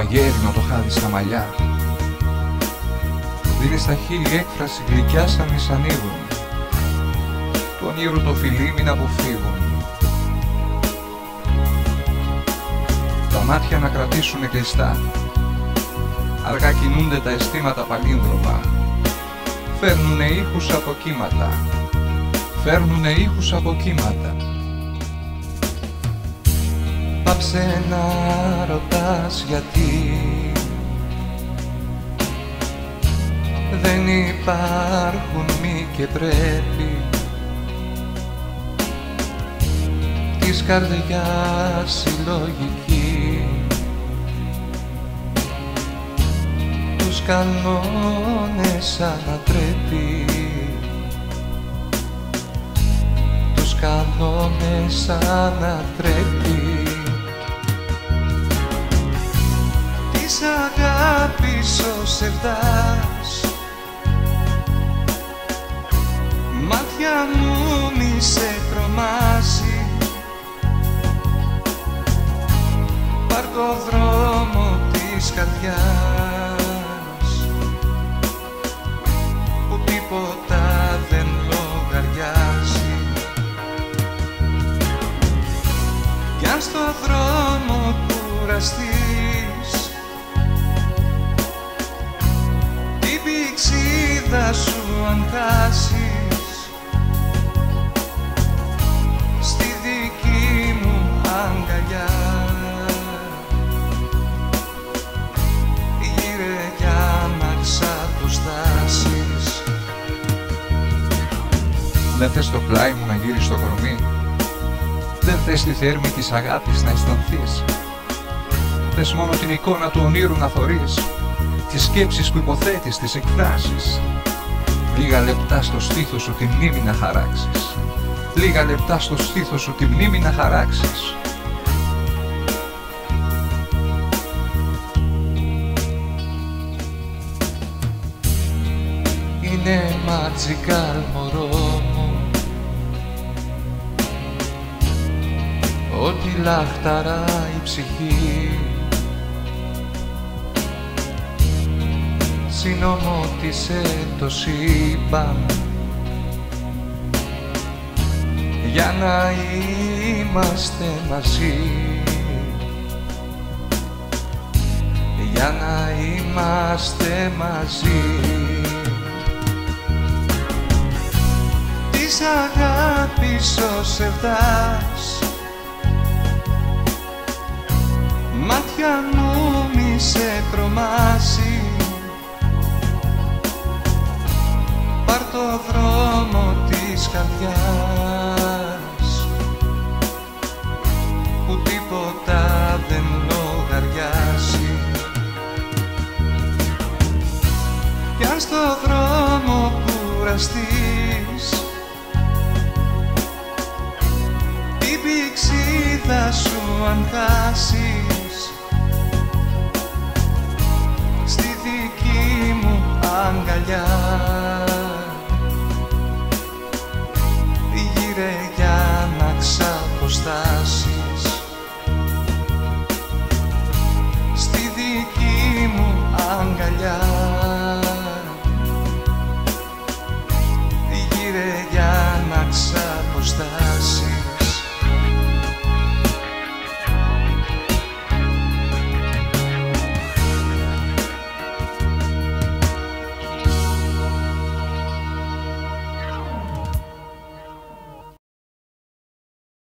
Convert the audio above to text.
αγέρινο το χάδι στα μαλλιά. Δίνει στα χείλη έκφραση γλυκιά σαν μη σ' ανοίγουν. Του ονείρου το φιλί μην αποφύγουν. Τα μάτια να κρατήσουνε κλειστά. Αργά κινούνται τα αισθήματα παλίνδρομα. Φέρνουνε ήχους από κύματα. Φέρνουνε ήχους από κύματα. Πάψε να ρωτάς γιατί δεν υπάρχουν μη και πρέπει της καρδιάς η λογική. Τους κανόνες ανατρέπει. Τους κανόνες ανατρέπει. Της αγάπης ο σεβδάς μάτια μου μη σε τρομάσει. Πάρ' το δρόμο της καρδιάς που τίποτα δεν λογαριάζει. Κι αν στο δρόμο κουραστείς την πηξίδα σου αν χάσεις, στη δική μου αγκαλιά γύρε για να ξαποστάσεις. Δεν θες το πλάι μου να γύρεις στο κορμί. Δεν θες τη θέρμη της αγάπης να αισθανθείς. Θες μόνο την εικόνα του ονείρου να θωρείς. Τις σκέψεις που υποθέτεις, τις εκφράσεις. Λίγα λεπτά στο στήθος σου τη μνήμη να χαράξεις. Λίγα λεπτά στο στήθος σου τη μνήμη να χαράξεις. Είναι ματζικάλ μωρό μου, ό,τι λαχταρά η ψυχή. Συνομώτισε το σύμπαν για να είμαστε μαζί. Για να είμαστε μαζί. Της αγάπης ο σεβδάς μάτια μου μη σε τρομάσει. Πάρ' το δρόμο της καρδιάς που τίποτα δεν λογαριάζει. Κι αν στο δρόμο κουραστείς την πηξίδα σου αν χάσεις, στη δική μου αγκαλιά γύρε για να ξαποστάσεις. Στη δική μου αγκαλιά